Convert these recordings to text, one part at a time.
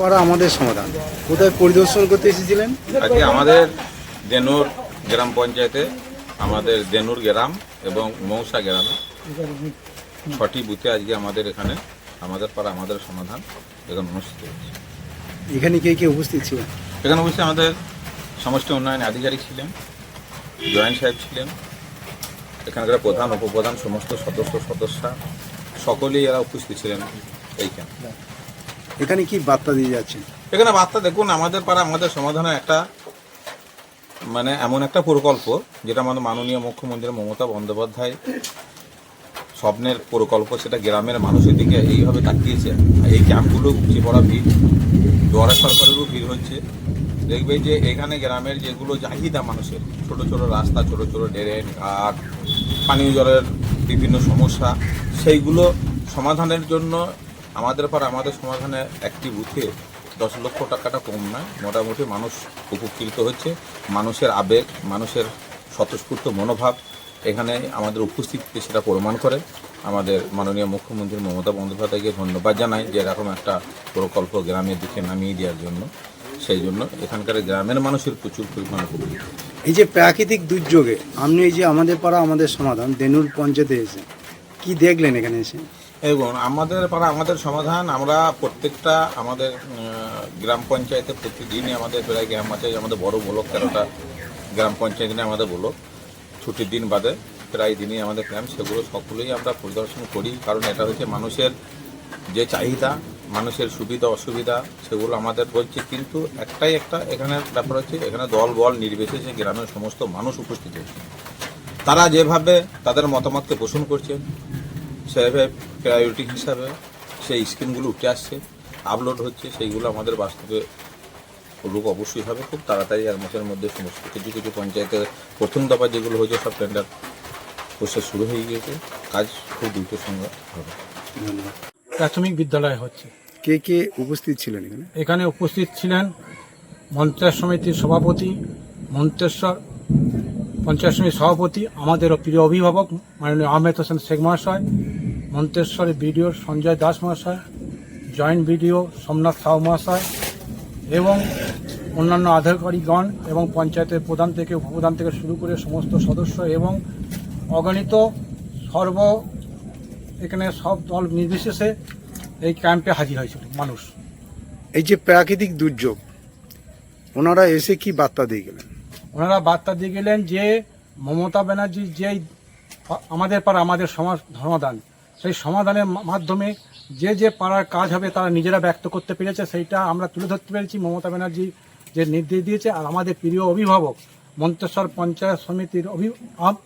পারা আমাদের সমাধান কোথায় পরিদর্শন করতে এসেছিলেন? আজকে আমাদের দেনুর গ্রাম পঞ্চায়েতে আমাদের দেনুর গ্রাম এবং মৌসা গ্রামে 6টি বুথে আজকে আমাদের এখানে আমাদের পাড়া আমাদের সমাধান এখানে অনুষ্ঠিত হচ্ছে। এখানে কে কে উপস্থিত ছিলেন? এখানে অবশ্যই আমাদের সমষ্টি উন্নয়ন আধিকারিক ছিলেন, জয়েন্ট সাহেব ছিলেন, এখানকার প্রধান উপপ্রধান সমস্ত সদস্যা সকলেই এরা উপস্থিত ছিলেন এই ক্যাম্পে। এখানে কি বার্তা দিয়ে যাচ্ছেন? এখানে বার্তা দেখুন, আমাদের পাড়া আমাদের সমাধানের একটা এমন একটা প্রকল্প যেটা আমাদের মাননীয় মুখ্যমন্ত্রী মমতা বন্দ্যোপাধ্যায় স্বপ্নের প্রকল্প, সেটা গ্রামের মানুষের দিকে এইভাবে তাকিয়েছে। এই ক্যাম্পগুলো উপচে পড়া ভিড়, দুয়ারে সরকারেরও ভিড় হচ্ছে। দেখবে যে এখানে গ্রামের যেগুলো চাহিদা মানুষের, ছোট ছোট রাস্তা, ছোট ছোট ড্রেন, ঘাট, পানীয় জলের বিভিন্ন সমস্যা, সেইগুলো সমাধানের জন্য আমাদের পাড়া আমাদের সমাধানে একটি বুথে 10 লক্ষ টাকাটা কম নয়, মোটামুটি মানুষ উপকৃত হচ্ছে। মানুষের আবেগ, মানুষের স্বতঃস্ফূর্ত মনোভাব এখানে আমাদের উপস্থিতিতে সেটা প্রমাণ করে। আমাদের মাননীয় মুখ্যমন্ত্রী মমতা বন্দ্যোপাধ্যায়কে ধন্যবাদ জানাই যে এরকম একটা প্রকল্প গ্রামের দিকে নামিয়ে দেওয়ার জন্য। সেই জন্য এখানকার গ্রামের মানুষের প্রচুর পরিমাণ উপকৃত। এই যে প্রাকৃতিক দুর্যোগে আপনি এই যে আমাদের পাড়া আমাদের সমাধান দেনুর পঞ্চায়েতে এসে কি দেখলেন এখানে এসে? এবং আমাদের পাড়া আমাদের সমাধান, আমরা প্রত্যেকটা আমাদের গ্রাম পঞ্চায়েতে প্রতিদিনই আমাদের প্রায় গ্রাম আছে, আমাদের বড় ব্লক 13টা গ্রাম পঞ্চায়েত নিয়ে আমাদের ব্লক, ছুটির দিন বাদে প্রায় দিনই আমাদের ক্যাম্প, সেগুলো সকলেই আমরা পরিদর্শন করি। কারণ এটা হচ্ছে মানুষের যে চাহিদা, মানুষের সুবিধা অসুবিধা সেগুলো আমাদের বলছে। কিন্তু একটা এখানে ব্যাপার হচ্ছে, এখানে দল বল নির্বিশেষে গ্রামের সমস্ত মানুষ উপস্থিত হচ্ছে। তারা যেভাবে তাদের মতামতকে পোষণ করছেন, সেভাবে প্রায়োরিটি হিসাবে সেই স্কিমগুলো উঠে আসছে, আপলোড হচ্ছে, সেইগুলো আমাদের বাস্তবে রূপ অবশ্যই হবে খুব তাড়াতাড়ি। 1 মাসের মধ্যে সমস্ত কিছু কিছু পঞ্চায়েতের প্রথম দফা যেগুলো হয়েছে সব টেন্ডার প্রসেস শুরু হয়ে গিয়েছে, কাজ খুব দ্রুত সঙ্গে হবে। প্রাথমিক বিদ্যালয় হচ্ছে। কে কে উপস্থিত ছিলেন এখানে? এখানে উপস্থিত ছিলেন পঞ্চায়েত সমিতির সভাপতি, মন্তেশ্বর পঞ্চায়েত সমিতির সভাপতি, আমাদেরও প্রিয় অভিভাবক মাননীয় আহমেদ হোসেন শেখ মহাশয়, মন্তেশ্বরের বিডিও সঞ্জয় দাস মহাশয়, জয়েন্ট বিডিও সোমনাথ সাউ মহাশয় এবং অন্যান্য আধিকারিকগণ এবং পঞ্চায়েতের প্রধান থেকে উপপ্রধান থেকে শুরু করে সমস্ত সদস্য এবং অগণিত এখানে সব দল নির্বিশেষে এই ক্যাম্পে হাজির হয়েছিল মানুষ। এই যে প্রাকৃতিক দুর্যোগ ওনারা এসে কি বার্তা দিয়ে গেলেন? ওনারা বার্তা দিয়ে গেলেন যে মমতা ব্যানার্জির যেই আমাদের পাড়া আমাদের সমাধান, সেই সমাধানের মাধ্যমে যে যে পাড়ার কাজ হবে তারা নিজেরা ব্যক্ত করতে পেরেছে, সেইটা আমরা তুলে ধরতে পেরেছি। মমতা ব্যানার্জি যে নির্দেশ দিয়েছে, আর আমাদের প্রিয় অভিভাবক মন্তেশ্বর পঞ্চায়েত সমিতির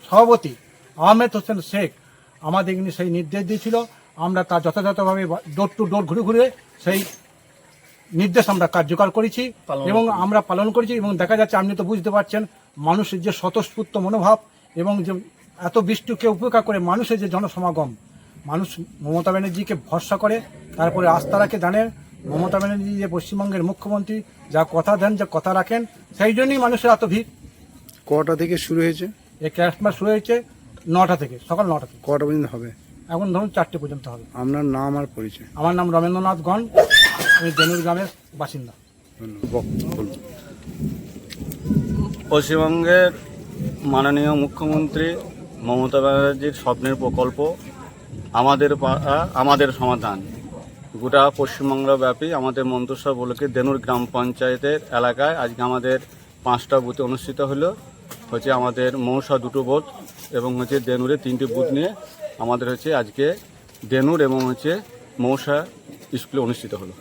সভাপতি আহমেদ হোসেন শেখ আমাদের সেই নির্দেশ দিয়েছিল। আমরা তা যথাযথভাবে ডোর টু ডোর ঘুরে ঘুরে সেই নির্দেশ আমরা কার্যকর করেছি এবং আমরা পালন করেছি। এবং দেখা যাচ্ছে, আপনি তো বুঝতে পারছেন, মানুষের যে স্বতঃস্ফূর্ত মনোভাব এবং যে এত বৃষ্টিকে উপেক্ষা করে মানুষের যে জনসমাগম, মানুষ মমতা ব্যানার্জিকে ভরসা করে, তারপরে আস্থা রাখে, জানেন মমতা ব্যানার্জি যে পশ্চিমবঙ্গের মুখ্যমন্ত্রী, যা কথা দেন, যা কথা রাখেন, সেই জন্যই মানুষের এত ভিড়। কটা থেকে শুরু হয়েছে? এই ক্যাম্পটা শুরু হয়েছে 9টা থেকে, সকাল 9টা থেকে। কটা পর্যন্ত হবে? এখন ধরুন 4টে পর্যন্ত হবে। আপনার নাম আর পরিচয়? আমার নাম রমেন্দ্রনাথ গণ, আমি দেনুর গ্রামের বাসিন্দা। ধন্যবাদ। পশ্চিমবঙ্গের মাননীয় মুখ্যমন্ত্রী মমতা ব্যানার্জির স্বপ্নের প্রকল্প আমাদের পাড়া আমাদের সমাধান গোটা পশ্চিমবঙ্গব্যাপী আমাদের মন্তেশ্বর ব্লকের দেনুর গ্রাম পঞ্চায়েতের এলাকায় আজকে আমাদের 5টা বুথে অনুষ্ঠিত হচ্ছে আমাদের মৌসা 2টো বুথ এবং দেনুরে 3টি বুথ নিয়ে আমাদের আজকে দেনুর এবং মৌসা স্কুলে অনুষ্ঠিত হলো।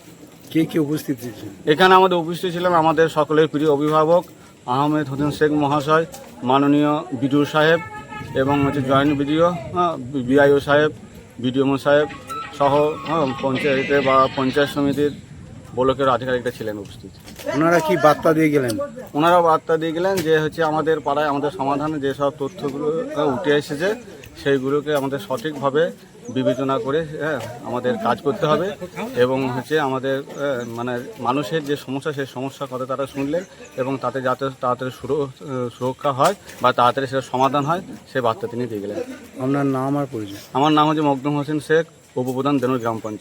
কে কে উপস্থিত ছিলেন? এখানে আমাদের উপস্থিত ছিলেন আমাদের সকলের প্রিয় অভিভাবক আহমেদ হোসেন শেখ মহাশয়, মাননীয় বিডিও সাহেব এবং জয়েন্ট বিডিও বিআইও সাহেব, বিডিও সাহেব সহ পঞ্চায়েতে বা পঞ্চায়েত সমিতির ব্লকের আধিকারিকরা ছিলেন উপস্থিত। ওনারা কি বার্তা দিয়ে গেলেন? ওনারা বার্তা দিয়ে গেলেন যে আমাদের পাড়ায় আমাদের সমাধানে যেসব তথ্যগুলো উঠে এসেছে সেইগুলোকে আমাদের সঠিকভাবে বিবেচনা করে আমাদের কাজ করতে হবে এবং আমাদের মানুষের যে সমস্যা, সেই সমস্যার কথা তারা শুনলেন এবং তাতে যাতে তাড়াতাড়ি সুরক্ষা হয় বা তাড়াতাড়ি সেটা সমাধান হয়, সে বার্তা তিনি দিয়ে গেলেন। আপনার নাম আর পরিচয়? আমার নাম মকদুম হোসেন শেখ, উপপ্রধান দেনুর গ্রাম পঞ্চায়েত।